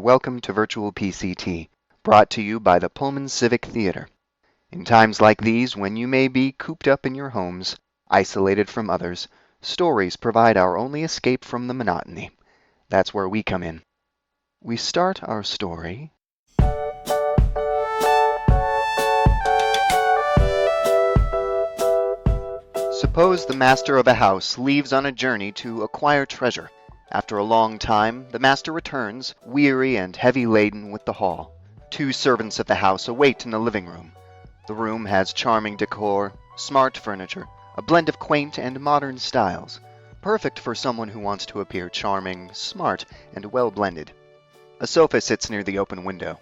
welcome to Virtual PCT, brought to you by the Pullman Civic Theater. In times like these, when you may be cooped up in your homes, isolated from others, stories provide our only escape from the monotony. That's where we come in. We start our story... Suppose the master of a house leaves on a journey to acquire treasure. After a long time, the master returns, weary and heavy-laden with the haul. Two servants of the house await in the living room. The room has charming decor, smart furniture, a blend of quaint and modern styles, perfect for someone who wants to appear charming, smart, and well-blended. A sofa sits near the open window.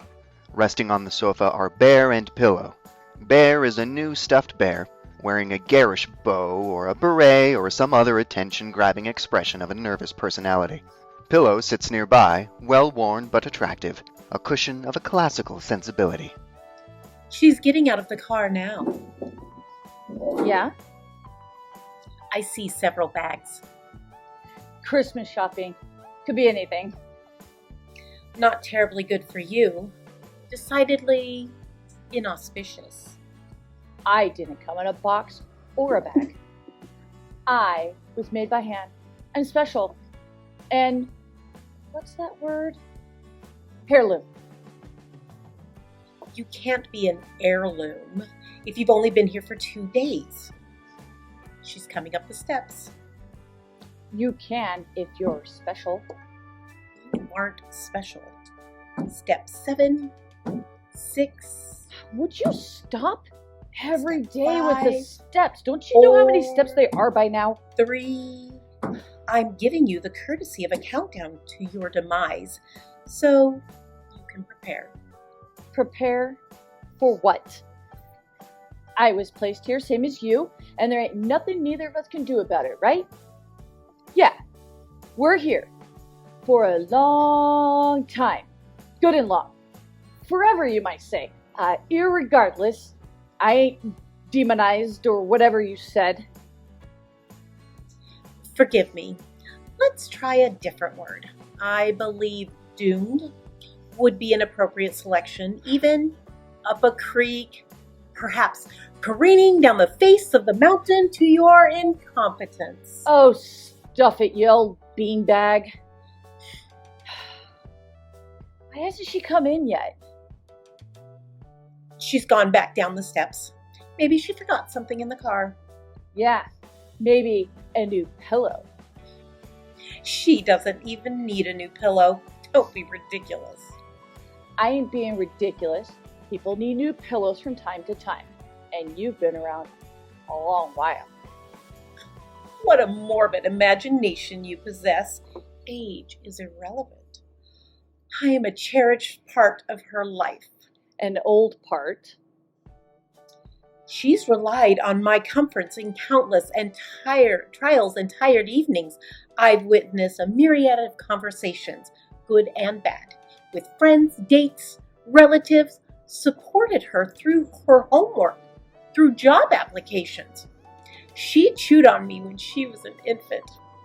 Resting on the sofa are Bear and Pillow. Bear is a new stuffed bear, wearing a garish bow or a beret or some other attention-grabbing expression of a nervous personality. Pillow sits nearby, well-worn but attractive, a cushion of a classical sensibility. She's getting out of the car now. Yeah? I see several bags. Christmas shopping. Could be anything. Not terribly good for you. Decidedly inauspicious. I didn't come in a box or a bag. I was made by hand and special. And what's that word? Heirloom. You can't be an heirloom if you've only been here for 2 days. She's coming up the steps. You can if you're special. You aren't special. Step 7, 6. Would you stop? Every Step day 5, with the steps. Don't you know how many steps they are by now? 3. I'm giving you the courtesy of a countdown to your demise, so you can prepare. Prepare for what? I was placed here same as you, and there ain't nothing neither of us can do about it, right? Yeah, we're here for a long time. Good and long. Forever, you might say. Irregardless, I ain't demonized or whatever you said. Forgive me. Let's try a different word. I believe doomed would be an appropriate selection, even up a creek, perhaps careening down the face of the mountain to your incompetence. Oh, stuff it, you old beanbag. Why hasn't she come in yet? She's gone back down the steps. Maybe she forgot something in the car. Yeah, maybe a new pillow. She doesn't even need a new pillow. Don't be ridiculous. I ain't being ridiculous. People need new pillows from time to time. And you've been around a long while. What a morbid imagination you possess. Age is irrelevant. I am a cherished part of her life. An old part. She's relied on my comforts in countless and trials and tired evenings. I've witnessed a myriad of conversations, good and bad, with friends, dates, relatives, supported her through her homework, through job applications. She chewed on me when she was an infant,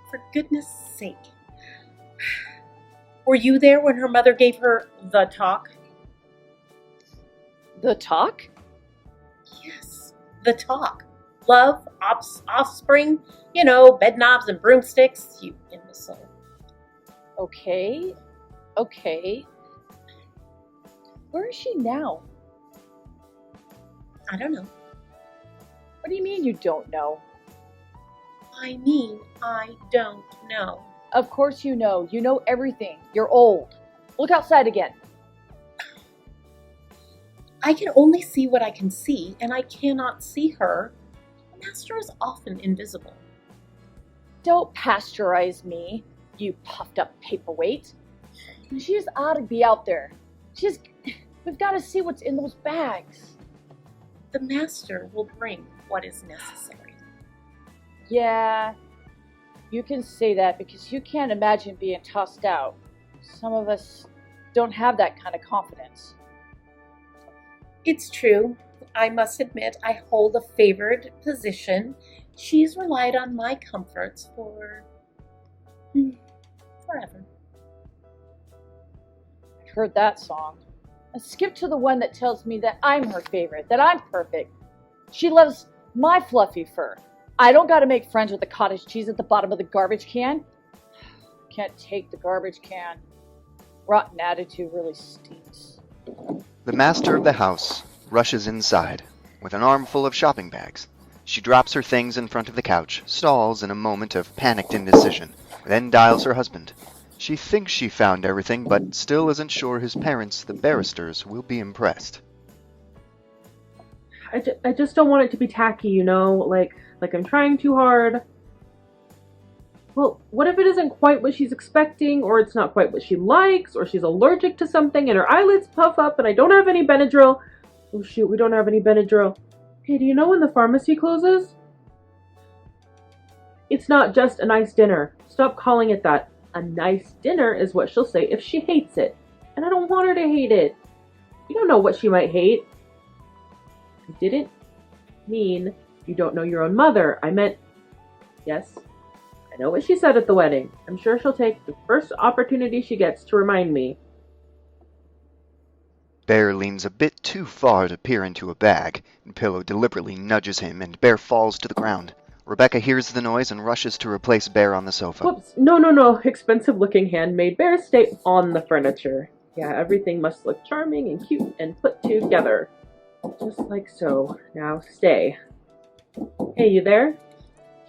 for goodness sake. Were you there when her mother gave her the talk? The talk? Yes, the talk. Love, offspring, bed knobs and broomsticks, you imbecile. Okay. Where is she now? I don't know. What do you mean you don't know? I mean, I don't know. Of course you know. You know everything. You're old. Look outside again. I can only see what I can see, and I cannot see her. The master is often invisible. Don't pasteurize me, you puffed up paperweight. She just ought to be out there. We've got to see what's in those bags. The master will bring what is necessary. Yeah, you can say that because you can't imagine being tossed out. Some of us don't have that kind of confidence. It's true. I must admit I hold a favored position. She's relied on my comforts for forever. heard that song. Skip to the one that tells me that I'm her favorite, that I'm perfect. She loves my fluffy fur. I don't gotta make friends with the cottage cheese at the bottom of the garbage can. Can't take the garbage can. Rotten attitude really stinks. The master of the house rushes inside with an armful of shopping bags. She drops her things in front of the couch, stalls in a moment of panicked indecision, then dials her husband. She thinks she found everything, but still isn't sure his parents, the barristers, will be impressed. I just don't want it to be tacky, you know? Like I'm trying too hard. Well, what if it isn't quite what she's expecting, or it's not quite what she likes, or she's allergic to something and her eyelids puff up and I don't have any Benadryl? Oh shoot, we don't have any Benadryl. Hey, do you know when the pharmacy closes? It's not just a nice dinner. Stop calling it that. A nice dinner is what she'll say if she hates it. And I don't want her to hate it. You don't know what she might hate. I didn't mean you don't know your own mother. I meant, yes, I know what she said at the wedding. I'm sure she'll take the first opportunity she gets to remind me. Bear leans a bit too far to peer into a bag, and Pillow deliberately nudges him, and Bear falls to the ground. Rebecca hears the noise and rushes to replace Bear on the sofa. Whoops, no. Expensive-looking handmade bears stay on the furniture. Yeah, everything must look charming and cute and put together. Just like so. Now stay. Hey, you there?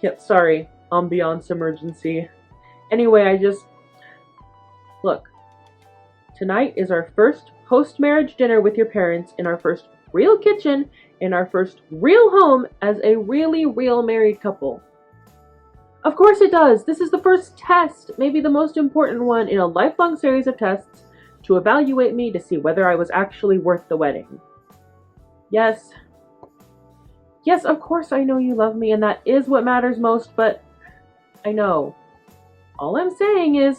Yep, sorry. Ambiance emergency. Anyway, Look. Tonight is our first post-marriage dinner with your parents in our first real kitchen in our first real home as a really real married couple. Of course it does. This is the first test, maybe the most important one in a lifelong series of tests to evaluate me to see whether I was actually worth the wedding. Yes, of course I know you love me and that is what matters most, but I know. All I'm saying is,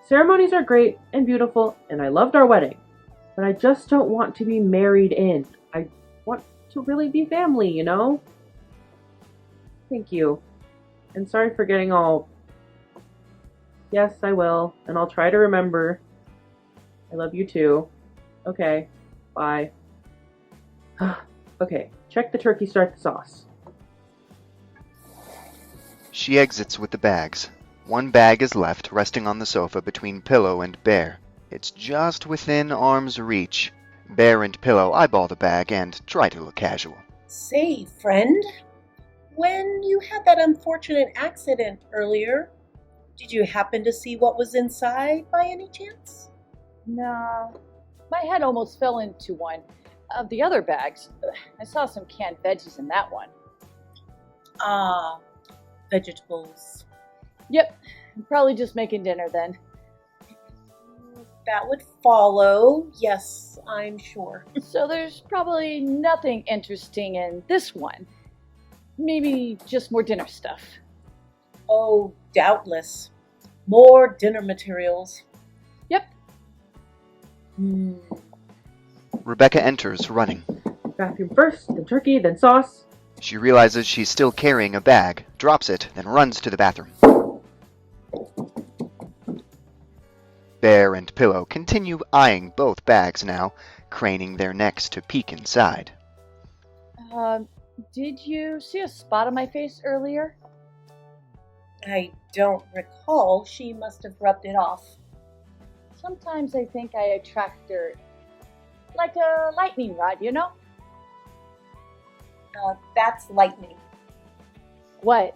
ceremonies are great and beautiful and I loved our wedding, but I just don't want to be married in. I want to really be family, you know? Thank you. And sorry for getting all... Yes, I will, and I'll try to remember. I love you too. Okay, bye. Okay, check the turkey, start the sauce. She exits with the bags. One bag is left, resting on the sofa between Pillow and Bear. It's just within arm's reach. Bear and Pillow eyeball the bag and try to look casual. Say, friend, when you had that unfortunate accident earlier, did you happen to see what was inside by any chance? No. My head almost fell into one of the other bags. I saw some canned veggies in that one. Ah, vegetables. Yep, I'm probably just making dinner then. That would follow, yes, I'm sure. So there's probably nothing interesting in this one. Maybe just more dinner stuff. Oh, doubtless. More dinner materials. Yep. Rebecca enters, running. Bathroom first, then turkey, then sauce. She realizes she's still carrying a bag, drops it, then runs to the bathroom. Bear and Pillow continue eyeing both bags now, craning their necks to peek inside. Did you see a spot on my face earlier? I don't recall. She must have rubbed it off. Sometimes I think I attract dirt. Like a lightning rod, you know? That's lightning. What?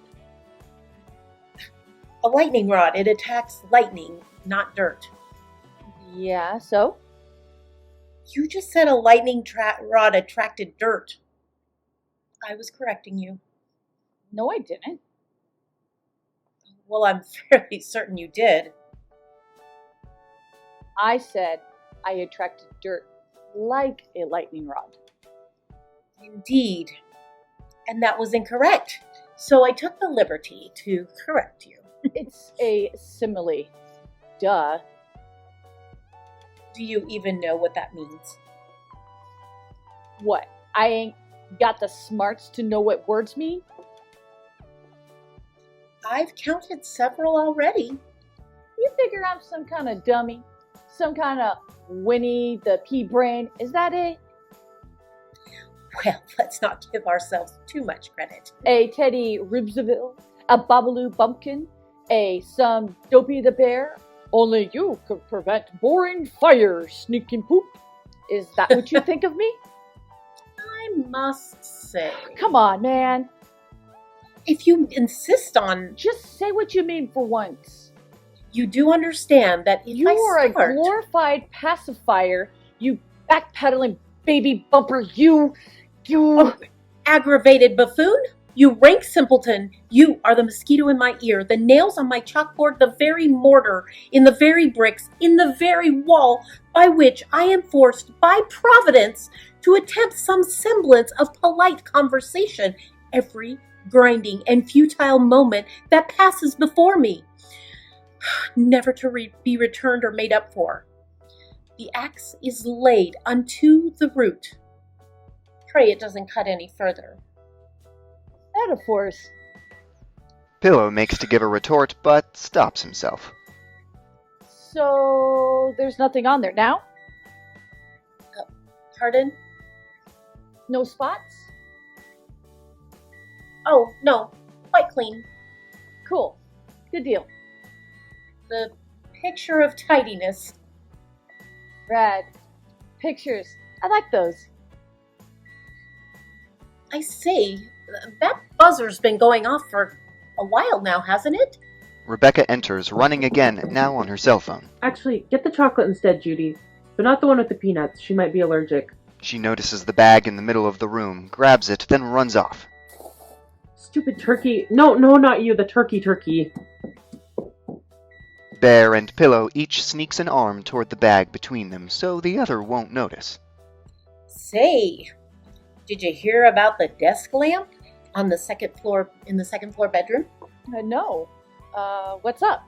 A lightning rod. It attacks lightning, not dirt. Yeah, so? You just said a lightning rod attracted dirt. I was correcting you. No, I didn't. Well, I'm fairly certain you did. I said I attracted dirt like a lightning rod. Indeed. And that was incorrect. So I took the liberty to correct you. It's a simile. Duh. Do you even know what that means? What? I ain't got the smarts to know what words mean? I've counted several already. You figure I'm some kind of dummy? Some kind of Winnie the Pea brain. Is that it? Well, let's not give ourselves too much credit. A Teddy Ribsville? A Babaloo Bumpkin? A some Dopey the Bear? Only you could prevent boring fire, sneaking poop. Is that what you think of me? I must say. Come on, man. If you insist on, Just say what you mean for once. you do understand that if You I are start, a glorified pacifier, you backpedaling baby bumper, you... aggravated buffoon, you rank simpleton, you are the mosquito in my ear, the nails on my chalkboard, the very mortar, in the very bricks, in the very wall by which I am forced by Providence to attempt some semblance of polite conversation every grinding and futile moment that passes before me, never to be returned or made up for. The axe is laid unto the root. Pray it doesn't cut any further. That of course. Pillow makes to give a retort, but stops himself. So, there's nothing on there now? Pardon? No spots? Oh, no, quite clean. Cool. Good deal. The picture of tidiness. Rad. Pictures. I like those. I say, that buzzer's been going off for a while now, hasn't it? Rebecca enters, running again, now on her cell phone. Actually, get the chocolate instead, Judy. But not the one with the peanuts. She might be allergic. She notices the bag in the middle of the room, grabs it, then runs off. Stupid turkey. No, not you. The turkey. Bear and Pillow each sneaks an arm toward the bag between them, so the other won't notice. Say, did you hear about the desk lamp on the second floor, in the second floor bedroom? No. What's up?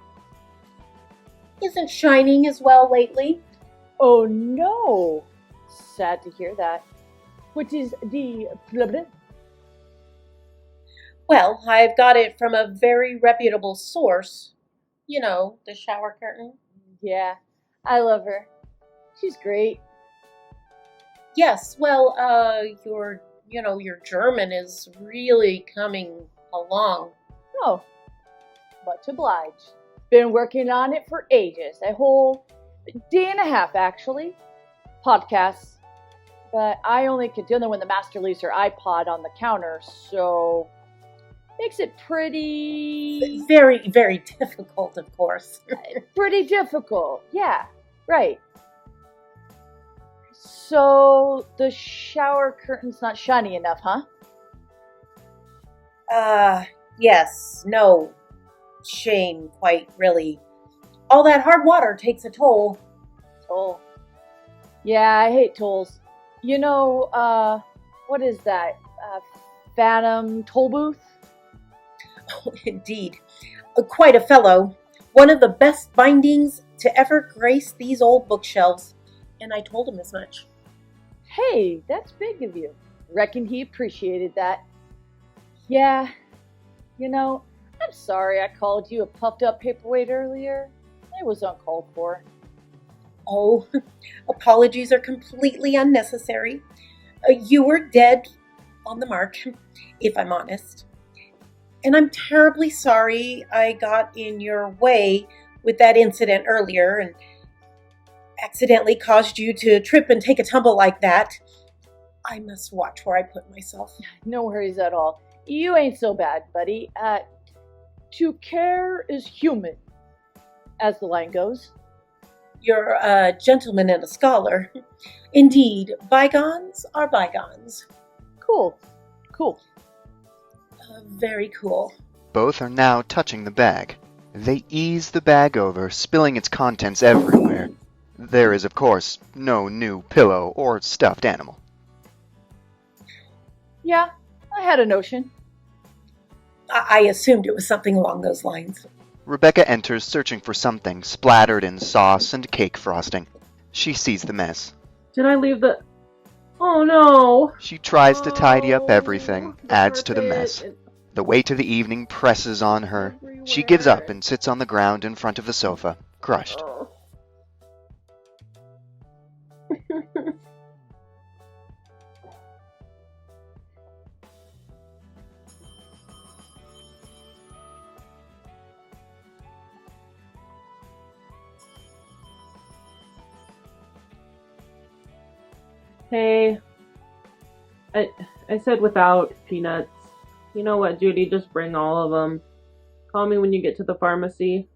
Isn't shining as well lately. Oh no. Sad to hear that. What is the problem? Well, I've got it from a very reputable source. You know, the shower curtain. Yeah, I love her. She's great. Yes, well, your German is really coming along. Oh, much obliged. Been working on it for ages. A whole day and a half, actually. Podcasts. But I only could do them when the master leaves her iPod on the counter, so makes it pretty... Very, very difficult, of course. Pretty difficult. Yeah, right. So the shower curtain's not shiny enough, huh? Yes, no. Shame, quite really. All that hard water takes a toll. Toll. Yeah, I hate tolls. You know, what is that? Phantom toll booth? Oh, indeed. Quite a fellow. One of the best bindings to ever grace these old bookshelves. And I told him as much. Hey, that's big of you. Reckon he appreciated that. Yeah, you know, I'm sorry I called you a puffed up paperweight earlier. It was uncalled for. Oh, apologies are completely unnecessary. You were dead on the mark, if I'm honest. And I'm terribly sorry I got in your way with that incident earlier and accidentally caused you to trip and take a tumble like that. I must watch where I put myself. No worries at all. You ain't so bad, buddy. To care is human, as the line goes. You're a gentleman and a scholar. Indeed, bygones are bygones. Cool. Very cool. Both are now touching the bag. They ease the bag over, spilling its contents everywhere. There is, of course, no new pillow or stuffed animal. Yeah, I had a notion. I assumed it was something along those lines. Rebecca enters searching for something splattered in sauce and cake frosting. She sees the mess. Did I leave the... Oh no! She tries to tidy up everything, The adds to the carpet mess. and The weight of the evening presses on her. She gives up and sits on the ground in front of the sofa, crushed. Oh. Hey, I said without peanuts. You know what, Judy? Just bring all of them. Call me when you get to the pharmacy.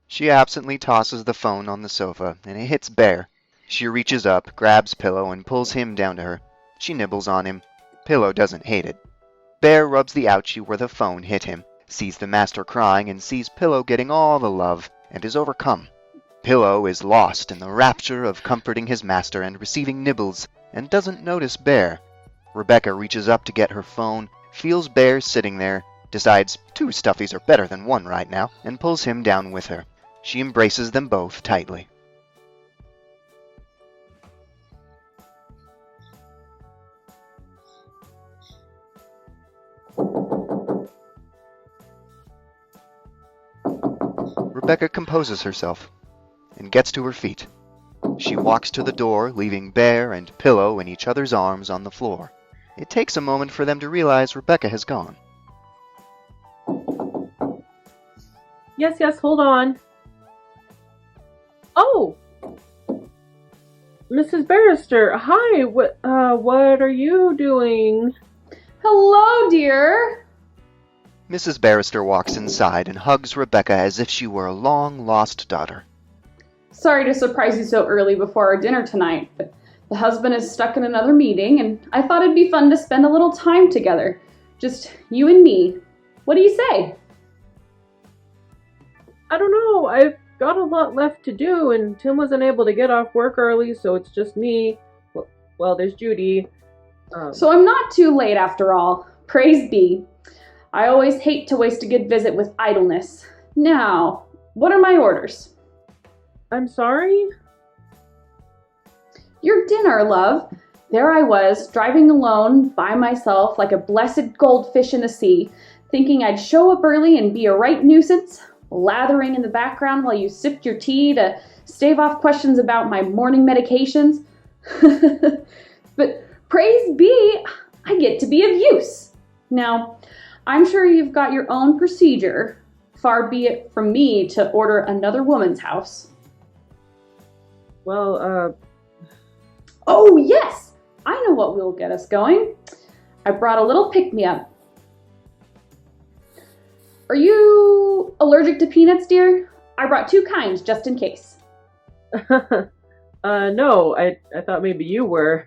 She absently tosses the phone on the sofa, and it hits Bear. She reaches up, grabs Pillow, and pulls him down to her. She nibbles on him. Pillow doesn't hate it. Bear rubs the ouchie where the phone hit him, sees the master crying, and sees Pillow getting all the love, and is overcome. Pillow is lost in the rapture of comforting his master and receiving nibbles, and doesn't notice Bear. Rebecca reaches up to get her phone, feels Bear sitting there, decides 2 stuffies are better than 1 right now, and pulls him down with her. She embraces them both tightly. Rebecca composes herself and gets to her feet. She walks to the door, leaving Bear and Pillow in each other's arms on the floor. It takes a moment for them to realize Rebecca has gone. Yes, hold on. Oh! Mrs. Barrister, hi, what are you doing? Hello, dear. Mrs. Barrister walks inside and hugs Rebecca as if she were a long-lost daughter. Sorry to surprise you so early before our dinner tonight, but the husband is stuck in another meeting, and I thought it'd be fun to spend a little time together. Just you and me. What do you say? I don't know, I've got a lot left to do, and Tim wasn't able to get off work early, so it's just me. Well, there's Judy. So I'm not too late after all. Praise be. I always hate to waste a good visit with idleness. Now, what are my orders? I'm sorry? Your dinner, love. There I was, driving alone, by myself, like a blessed goldfish in the sea, thinking I'd show up early and be a right nuisance, lathering in the background while you sipped your tea to stave off questions about my morning medications. But praise be, I get to be of use. Now, I'm sure you've got your own procedure. Far be it from me to order another woman's house. Well, Oh, yes! I know what will get us going. I brought a little pick-me-up. Are you allergic to peanuts, dear? I brought 2 kinds just in case. No, I thought maybe you were.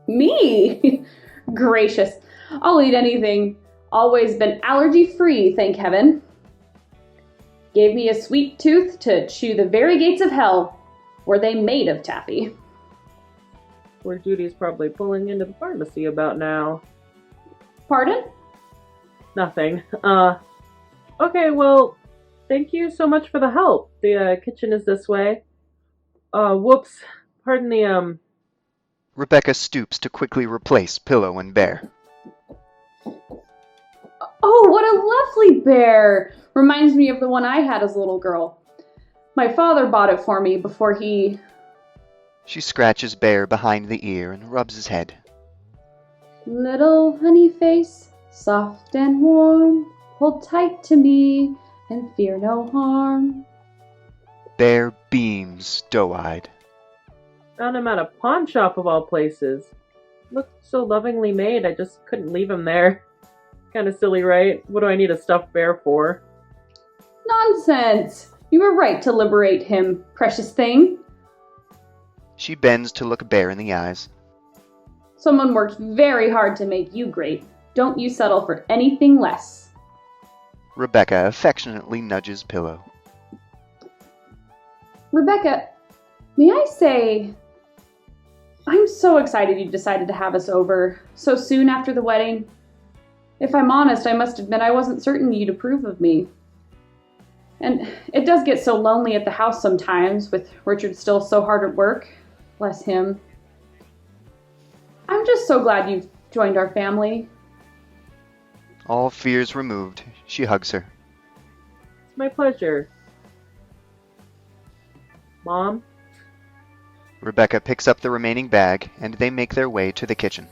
Me? Gracious. I'll eat anything. Always been allergy-free, thank heaven. Gave me a sweet tooth to chew the very gates of hell. Were they made of taffy? Where Judy's probably pulling into the pharmacy about now. Pardon? Nothing. Okay, well, thank you so much for the help. The kitchen is this way. Whoops. Pardon the, Rebecca stoops to quickly replace Pillow and Bear. Oh, what a lovely bear! Reminds me of the one I had as a little girl. My father bought it for me before he... She scratches Bear behind the ear and rubs his head. Little honey face, soft and warm, hold tight to me and fear no harm. Bear beams doe-eyed. found him at a pawn shop of all places. Looked so lovingly made, I just couldn't leave him there. Kinda silly, right? What do I need a stuffed bear for? Nonsense! You were right to liberate him, precious thing. She bends to look Bear in the eyes. Someone worked very hard to make you great. Don't you settle for anything less. Rebecca affectionately nudges Pillow. Rebecca, may I say, I'm so excited you decided to have us over so soon after the wedding. If I'm honest, I must admit I wasn't certain you'd approve of me. And it does get so lonely at the house sometimes, with Richard still so hard at work. Bless him. I'm just so glad you've joined our family. All fears removed, she hugs her. It's my pleasure. Mom? Rebecca picks up the remaining bag, and they make their way to the kitchen.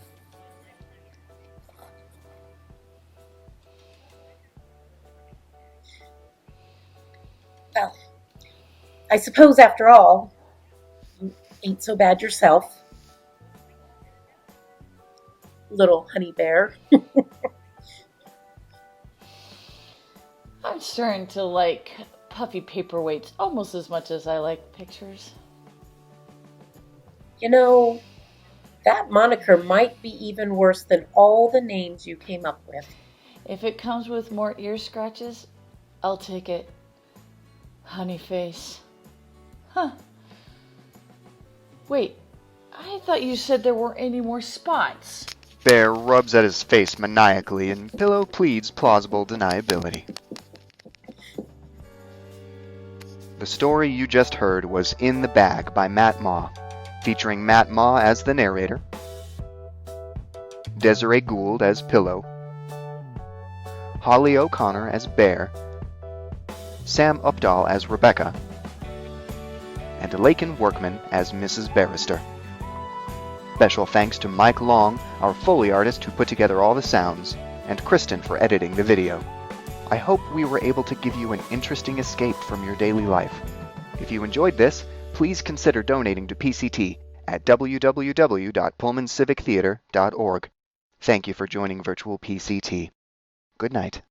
Well, I suppose after all, you ain't so bad yourself. little honey bear. I'm starting to like puffy paperweights almost as much as I like pictures. You know, that moniker might be even worse than all the names you came up with. If it comes with more ear scratches, I'll take it. Honeyface. Huh. Wait, I thought you said there weren't any more spots. Bear rubs at his face maniacally, and Pillow pleads plausible deniability. The story you just heard was In the Bag by Matt Maw, featuring Matt Maw as the narrator, DESIREE Gould as Pillow, Holly O'Connor as Bear, Sam OPDAHL as Rebecca, and LACEN WORKMAN as Mrs. Barrister. Special thanks to Mike Long, our Foley artist who put together all the sounds, and Kristen for editing the video. I hope we were able to give you an interesting escape from your daily life. If you enjoyed this, please consider donating to PCT at www.pullmancivictheater.org. Thank you for joining Virtual PCT. Good night.